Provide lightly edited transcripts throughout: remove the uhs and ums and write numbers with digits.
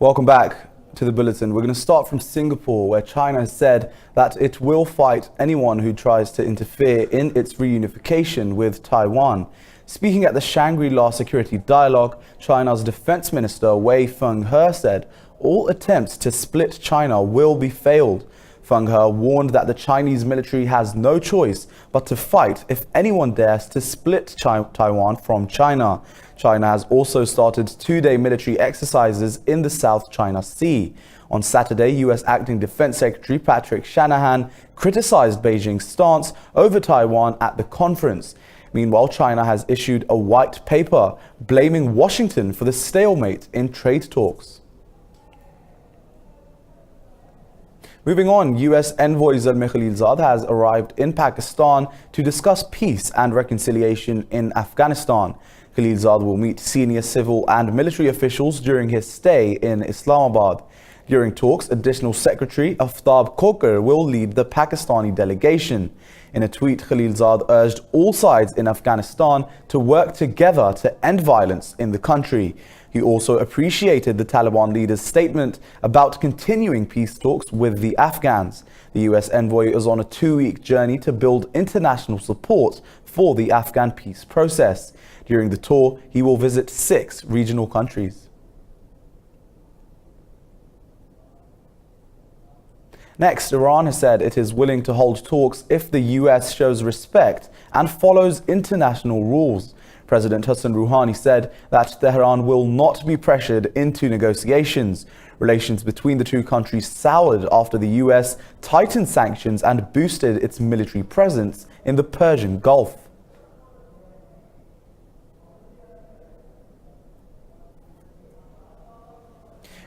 Welcome back to the Bulletin. We're going to start from Singapore, where China has said that it will fight anyone who tries to interfere in its reunification with Taiwan. Speaking at the Shangri-La Security Dialogue, China's Defense Minister Wei Fenghe said all attempts to split China will be failed. Fenghe warned that the Chinese military has no choice but to fight if anyone dares to split Taiwan from China. China has also started two-day military exercises in the South China Sea. On Saturday, U.S. Acting Defense Secretary Patrick Shanahan criticized Beijing's stance over Taiwan at the conference. Meanwhile, China has issued a white paper blaming Washington for the stalemate in trade talks. Moving on, U.S. envoy Zalmay Khalilzad has arrived in Pakistan to discuss peace and reconciliation in Afghanistan. Khalilzad will meet senior civil and military officials during his stay in Islamabad. During talks, Additional Secretary Aftab Khokhar will lead the Pakistani delegation. In a tweet, Khalilzad urged all sides in Afghanistan to work together to end violence in the country. He also appreciated the Taliban leader's statement about continuing peace talks with the Afghans. The U.S. envoy is on a two-week journey to build international support for the Afghan peace process. During the tour, he will visit 6 regional countries. Next, Iran has said it is willing to hold talks if the U.S. shows respect and follows international rules. President Hassan Rouhani said that Tehran will not be pressured into negotiations. Relations between the two countries soured after the U.S. tightened sanctions and boosted its military presence in the Persian Gulf.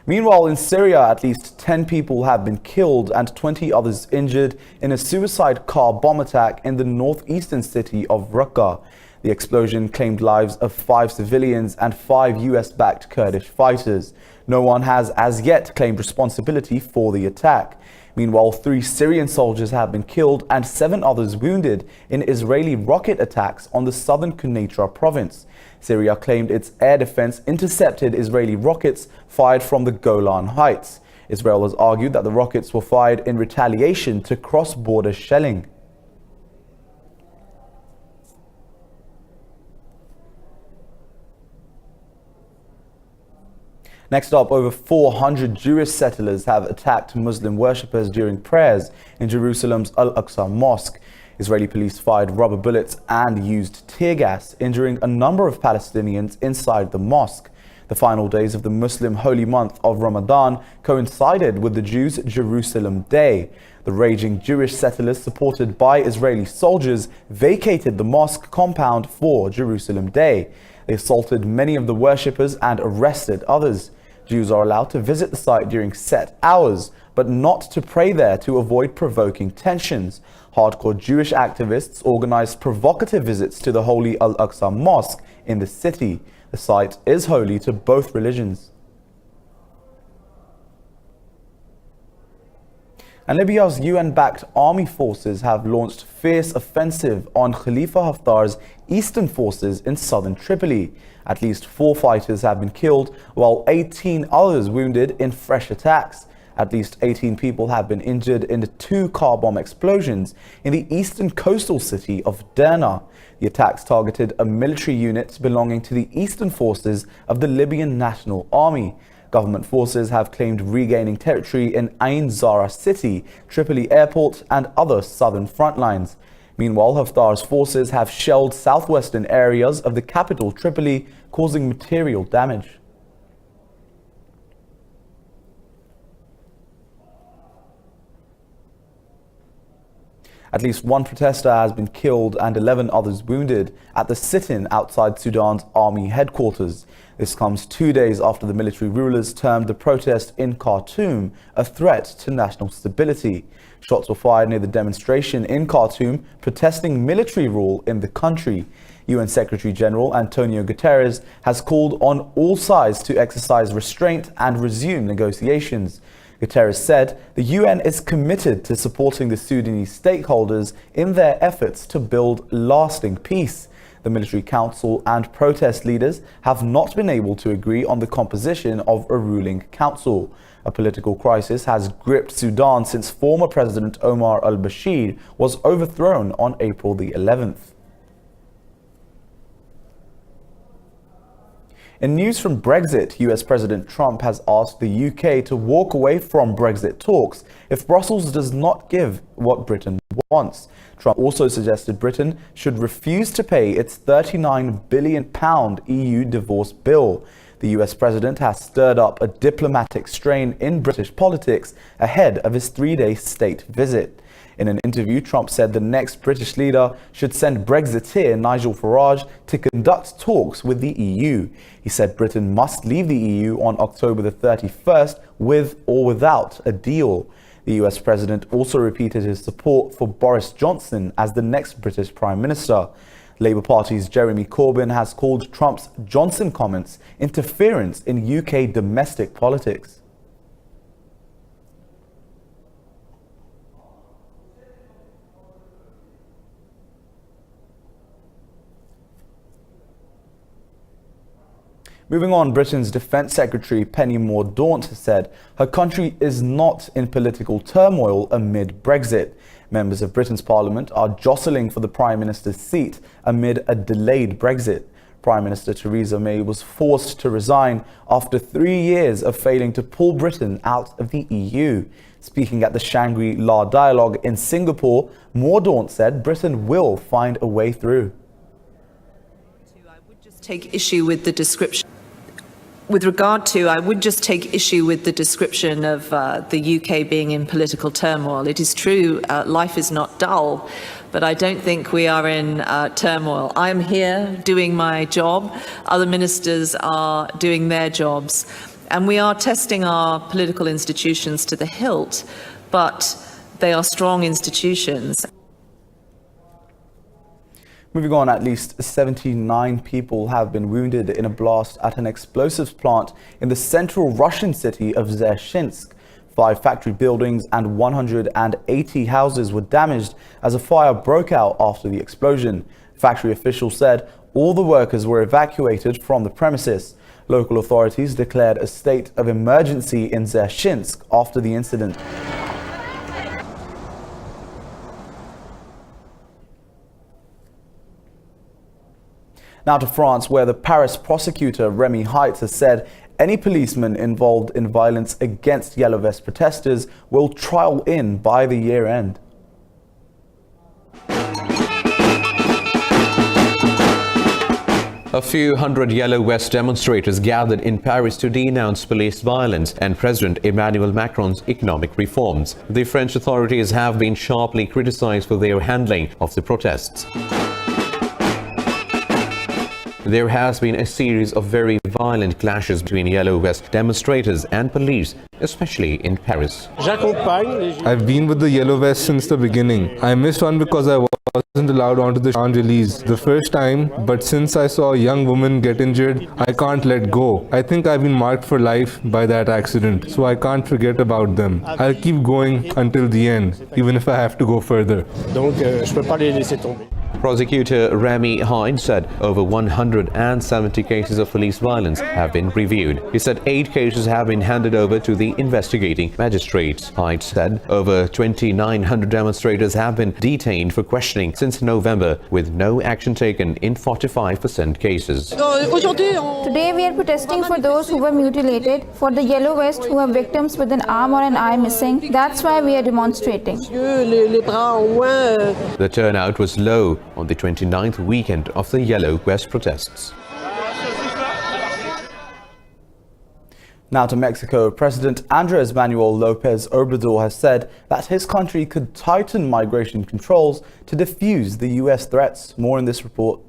Meanwhile, in Syria, at least 10 people have been killed and 20 others injured in a suicide car bomb attack in the northeastern city of Raqqa. The explosion claimed lives of 5 civilians and 5 US-backed Kurdish fighters. No one has as yet claimed responsibility for the attack. Meanwhile, 3 Syrian soldiers have been killed and 7 others wounded in Israeli rocket attacks on the southern Quneitra province. Syria claimed its air defense intercepted Israeli rockets fired from the Golan Heights. Israel has argued that the rockets were fired in retaliation to cross-border shelling. Next up, over 400 Jewish settlers have attacked Muslim worshippers during prayers in Jerusalem's Al-Aqsa Mosque. Israeli police fired rubber bullets and used tear gas, injuring a number of Palestinians inside the mosque. The final days of the Muslim holy month of Ramadan coincided with the Jews' Jerusalem Day. The raging Jewish settlers, supported by Israeli soldiers, vacated the mosque compound for Jerusalem Day. They assaulted many of the worshippers and arrested others. Jews are allowed to visit the site during set hours, but not to pray there to avoid provoking tensions. Hardcore Jewish activists organized provocative visits to the holy Al-Aqsa Mosque in the city. The site is holy to both religions. And Libya's UN-backed army forces have launched fierce offensive on Khalifa Haftar's eastern forces in southern Tripoli. At least 4 fighters have been killed, while 18 others wounded in fresh attacks. At least 18 people have been injured in the 2 car bomb explosions in the eastern coastal city of Derna. The attacks targeted a military unit belonging to the eastern forces of the Libyan National Army. Government forces have claimed regaining territory in Ain Zara city, Tripoli airport and other southern front lines. Meanwhile, Haftar's forces have shelled southwestern areas of the capital Tripoli, causing material damage. At least 1 protester has been killed and 11 others wounded at the sit-in outside Sudan's army headquarters. This comes 2 days after the military rulers termed the protest in Khartoum a threat to national stability. Shots were fired near the demonstration in Khartoum protesting military rule in the country. UN Secretary General Antonio Guterres has called on all sides to exercise restraint and resume negotiations. Guterres said the UN is committed to supporting the Sudanese stakeholders in their efforts to build lasting peace. The military council and protest leaders have not been able to agree on the composition of a ruling council. A political crisis has gripped Sudan since former President Omar al-Bashir was overthrown on April the 11th. In news from Brexit, US President Trump has asked the UK to walk away from Brexit talks if Brussels does not give what Britain wants. Trump also suggested Britain should refuse to pay its £39 billion EU divorce bill. The US president has stirred up a diplomatic strain in British politics ahead of his three-day state visit. In an interview, Trump said the next British leader should send Brexiteer Nigel Farage to conduct talks with the EU. He said Britain must leave the EU on October the 31st with or without a deal. The US president also repeated his support for Boris Johnson as the next British Prime Minister. Labour Party's Jeremy Corbyn has called Trump's Johnson comments interference in UK domestic politics. Moving on, Britain's Defence Secretary Penny Mordaunt has said her country is not in political turmoil amid Brexit. Members of Britain's Parliament are jostling for the Prime Minister's seat amid a delayed Brexit. Prime Minister Theresa May was forced to resign after 3 years of failing to pull Britain out of the EU. Speaking at the Shangri-La Dialogue in Singapore, Mordaunt said Britain will find a way through. I would just take issue with the description. I would just take issue with the description of the UK being in political turmoil. It is true, life is not dull, but I don't think we are in turmoil. I'm here doing my job. Other ministers are doing their jobs. And we are testing our political institutions to the hilt, but they are strong institutions. Moving on, at least 79 people have been wounded in a blast at an explosives plant in the central Russian city of Zerzhinsk. 5 factory buildings and 180 houses were damaged as a fire broke out after the explosion. Factory officials said all the workers were evacuated from the premises. Local authorities declared a state of emergency in Zerzhinsk after the incident. Now to France, where the Paris prosecutor Remy Heitz has said any policeman involved in violence against Yellow Vest protesters will trial in by the year end. A few hundred Yellow Vest demonstrators gathered in Paris to denounce police violence and President Emmanuel Macron's economic reforms. The French authorities have been sharply criticized for their handling of the protests. There has been a series of very violent clashes between Yellow Vest demonstrators and police, especially in Paris. I've been with the Yellow Vest since the beginning. I missed one because I wasn't allowed onto the Champs-Élysées the first time, but since I saw a young woman get injured, I can't let go. I think I've been marked for life by that accident, so I can't forget about them. I'll keep going until the end, even if I have to go further. Prosecutor Remy Heitz said over 170 cases of police violence have been reviewed. He said 8 cases have been handed over to the investigating magistrates. Heitz said over 2,900 demonstrators have been detained for questioning since November, with no action taken in 45% cases. Today we are protesting for those who were mutilated, for the Yellow Vest who are victims with an arm or an eye missing. That's why we are demonstrating. The turnout was low on the 29th weekend of the Yellow Vest protests. Now to Mexico, President Andrés Manuel López Obrador has said that his country could tighten migration controls to defuse the US threats. More in this report.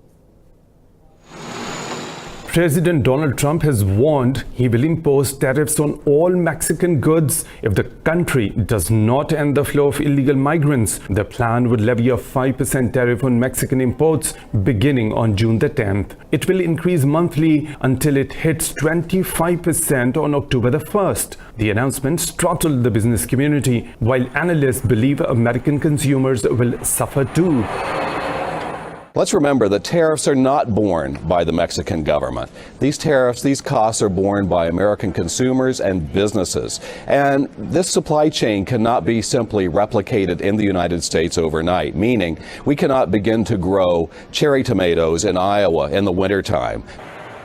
President Donald Trump has warned he will impose tariffs on all Mexican goods if the country does not end the flow of illegal migrants. The plan would levy a 5% tariff on Mexican imports beginning on June the 10th. It will increase monthly until it hits 25% on October the 1st. The announcement startled the business community, while analysts believe American consumers will suffer too. Let's remember that tariffs are not borne by the Mexican government. These tariffs, these costs are borne by American consumers and businesses. And this supply chain cannot be simply replicated in the United States overnight, meaning we cannot begin to grow cherry tomatoes in Iowa in the wintertime.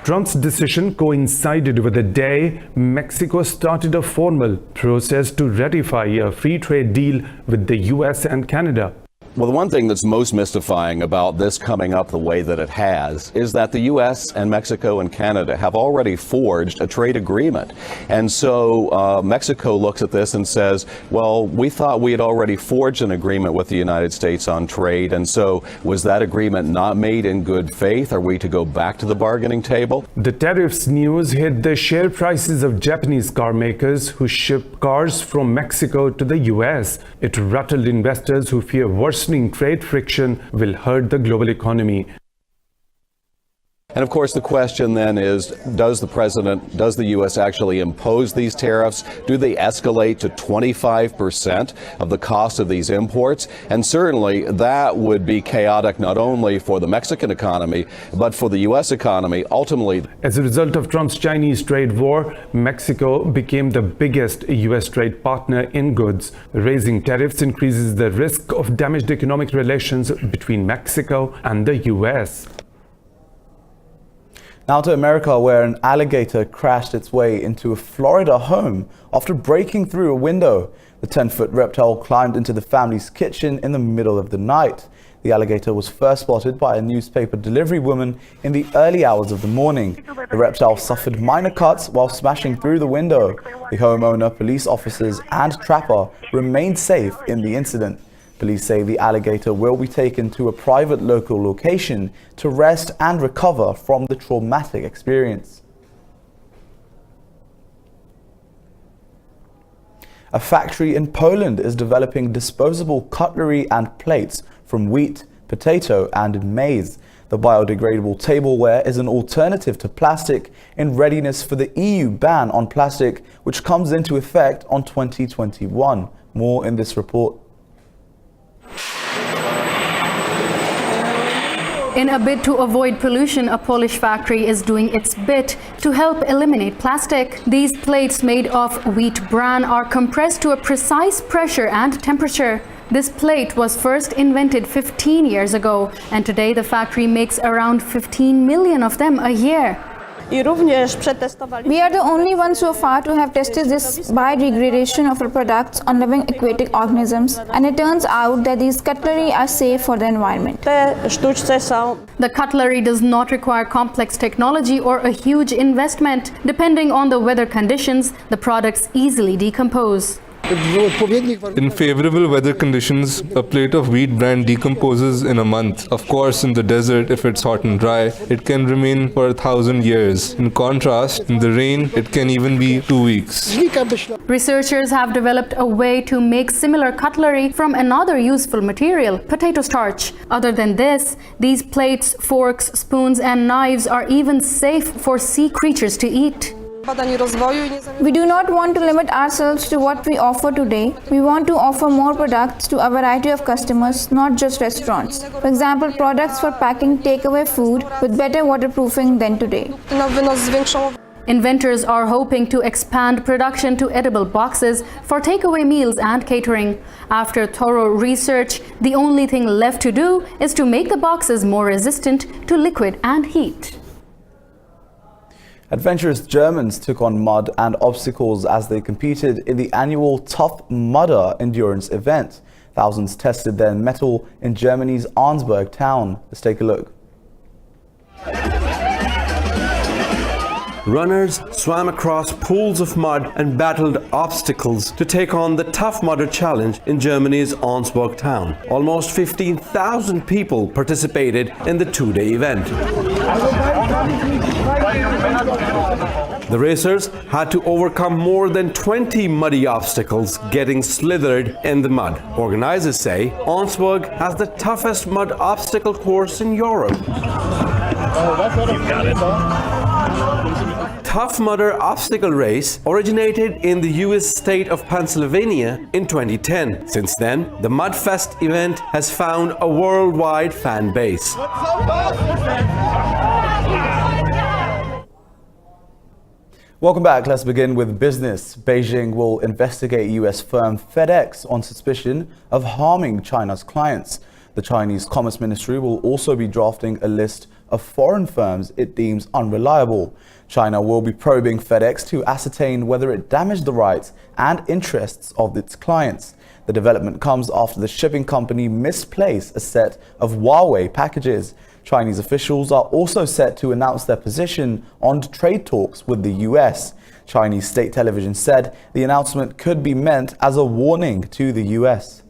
Trump's decision coincided with the day Mexico started a formal process to ratify a free trade deal with the US and Canada. Well, the one thing that's most mystifying about this coming up the way that it has is that the U.S. and Mexico and Canada have already forged a trade agreement. And so Mexico looks at this and says, well, we thought we had already forged an agreement with the United States on trade. And so was that agreement not made in good faith? Are we to go back to the bargaining table? The tariffs news hit the share prices of Japanese car makers who ship cars from Mexico to the U.S. It rattled investors who fear worsening trade friction will hurt the global economy. And of course, the question then is, does the U.S. actually impose these tariffs? Do they escalate to 25% of the cost of these imports? And certainly that would be chaotic not only for the Mexican economy, but for the U.S. economy ultimately. As a result of Trump's Chinese trade war, Mexico became the biggest U.S. trade partner in goods. Raising tariffs increases the risk of damaged economic relations between Mexico and the U.S. Now to America, where an alligator crashed its way into a Florida home after breaking through a window. The 10-foot reptile climbed into the family's kitchen in the middle of the night. The alligator was first spotted by a newspaper delivery woman in the early hours of the morning. The reptile suffered minor cuts while smashing through the window. The homeowner, police officers and trapper remained safe in the incident. Police say the alligator will be taken to a private local location to rest and recover from the traumatic experience. A factory in Poland is developing disposable cutlery and plates from wheat, potato and maize. The biodegradable tableware is an alternative to plastic in readiness for the EU ban on plastic, which comes into effect on 2021. More in this report. In a bid to avoid pollution, a Polish factory is doing its bit to help eliminate plastic. These plates made of wheat bran are compressed to a precise pressure and temperature. This plate was first invented 15 years ago, and today the factory makes around 15 million of them a year. We are the only ones so far to have tested this biodegradation of our products on living aquatic organisms, and it turns out that these cutlery are safe for the environment. The cutlery does not require complex technology or a huge investment. Depending on the weather conditions, the products easily decompose. In favorable weather conditions, a plate of wheat bran decomposes in a month. Of course, in the desert, if it's hot and dry, it can remain for 1,000 years. In contrast, in the rain, it can even be 2 weeks. Researchers have developed a way to make similar cutlery from another useful material, potato starch. Other than this, these plates, forks, spoons and knives are even safe for sea creatures to eat. We do not want to limit ourselves to what we offer today. We want to offer more products to a variety of customers, not just restaurants. For example, products for packing takeaway food with better waterproofing than today. Inventors are hoping to expand production to edible boxes for takeaway meals and catering. After thorough research, the only thing left to do is to make the boxes more resistant to liquid and heat. Adventurous Germans took on mud and obstacles as they competed in the annual Tough Mudder endurance event. Thousands tested their mettle in Germany's Arnsberg town. Let's take a look. Runners swam across pools of mud and battled obstacles to take on the Tough Mudder challenge in Germany's Arnsberg town. Almost 15,000 people participated in the two-day event. The racers had to overcome more than 20 muddy obstacles, getting slithered in the mud. Organizers say Arnsberg has the toughest mud obstacle course in Europe. Tough Mudder obstacle race originated in the US state of Pennsylvania in 2010. Since then, the Mudfest event has found a worldwide fan base. Welcome back. Let's begin with business. Beijing will investigate US firm FedEx on suspicion of harming China's clients. The Chinese Commerce Ministry will also be drafting a list of foreign firms it deems unreliable. China will be probing FedEx to ascertain whether it damaged the rights and interests of its clients. The development comes after the shipping company misplaced a set of Huawei packages. Chinese officials are also set to announce their position on trade talks with the US. Chinese state television said the announcement could be meant as a warning to the US.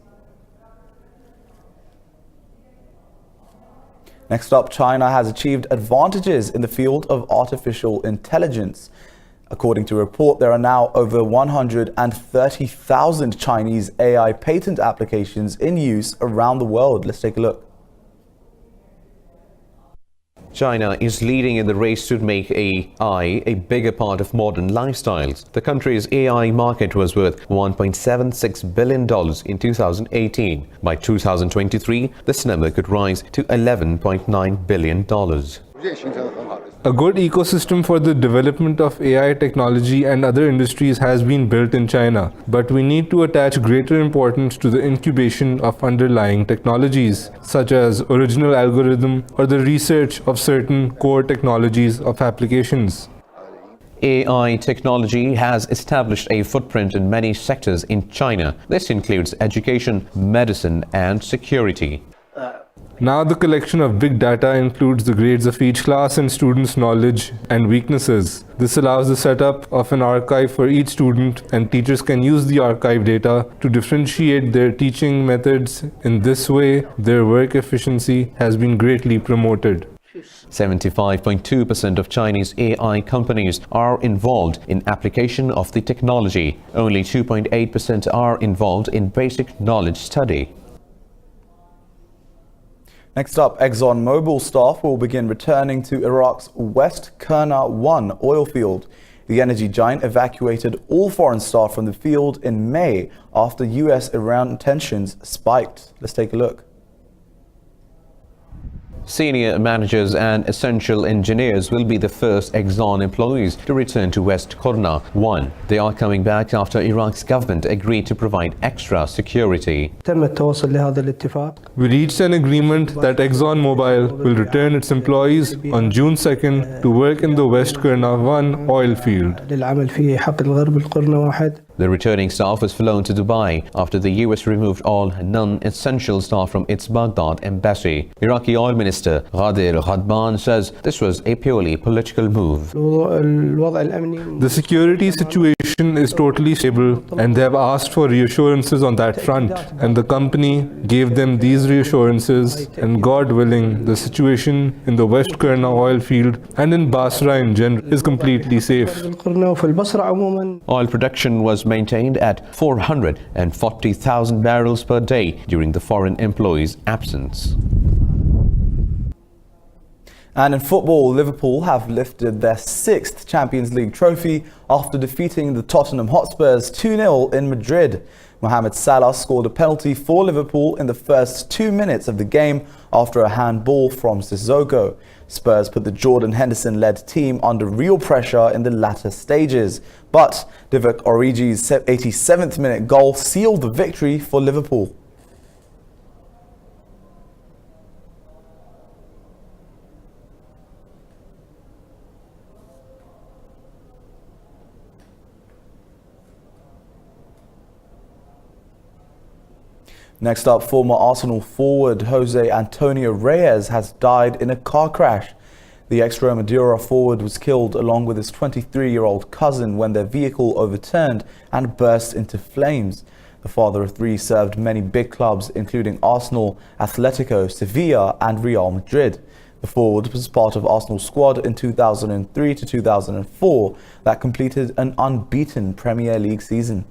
Next up, China has achieved advantages in the field of artificial intelligence. According to a report, there are now over 130,000 Chinese AI patent applications in use around the world. Let's take a look. China is leading in the race to make AI a bigger part of modern lifestyles. The country's AI market was worth $1.76 billion in 2018. By 2023, this number could rise to $11.9 billion. A good ecosystem for the development of AI technology and other industries has been built in China, but we need to attach greater importance to the incubation of underlying technologies, such as original algorithm or the research of certain core technologies of applications. AI technology has established a footprint in many sectors in China. This includes education, medicine, and security. Now the collection of big data includes the grades of each class and students' knowledge and weaknesses. This allows the setup of an archive for each student, and teachers can use the archive data to differentiate their teaching methods. In this way, their work efficiency has been greatly promoted. 75.2% of Chinese AI companies are involved in application of the technology. Only 2.8% are involved in basic knowledge study. Next up, ExxonMobil staff will begin returning to Iraq's West Kurna-1 oil field. The energy giant evacuated all foreign staff from the field in May after US-Iran tensions spiked. Let's take a look. Senior managers and essential engineers will be the first Exxon employees to return to West Kurna-1. They are coming back after Iraq's government agreed to provide extra security. We reached an agreement that ExxonMobil will return its employees on June 2nd to work in the West Kurna-1 oil field. The returning staff was flown to Dubai after the US removed all non-essential staff from its Baghdad embassy. Iraqi Oil Minister Ghadir Ghadban says this was a purely political move. The security situation is totally stable, and they have asked for reassurances on that front. And the company gave them these reassurances, and God willing, the situation in the West Kurna oil field and in Basra in general is completely safe. Oil production was maintained at 440,000 barrels per day during the foreign employees' absence. And in football, Liverpool have lifted their 6th Champions League trophy after defeating the Tottenham Hotspurs 2-0 in Madrid. Mohamed Salah scored a penalty for Liverpool in the first 2 minutes of the game after a handball from Sissoko. Spurs put the Jordan Henderson-led team under real pressure in the latter stages, but Divock Origi's 87th minute goal sealed the victory for Liverpool. Next up, former Arsenal forward Jose Antonio Reyes has died in a car crash. The ex-Madura forward was killed along with his 23-year-old cousin when their vehicle overturned and burst into flames. The father of 3 served many big clubs including Arsenal, Atletico, Sevilla and Real Madrid. The forward was part of Arsenal's squad in 2003 to 2004 that completed an unbeaten Premier League season.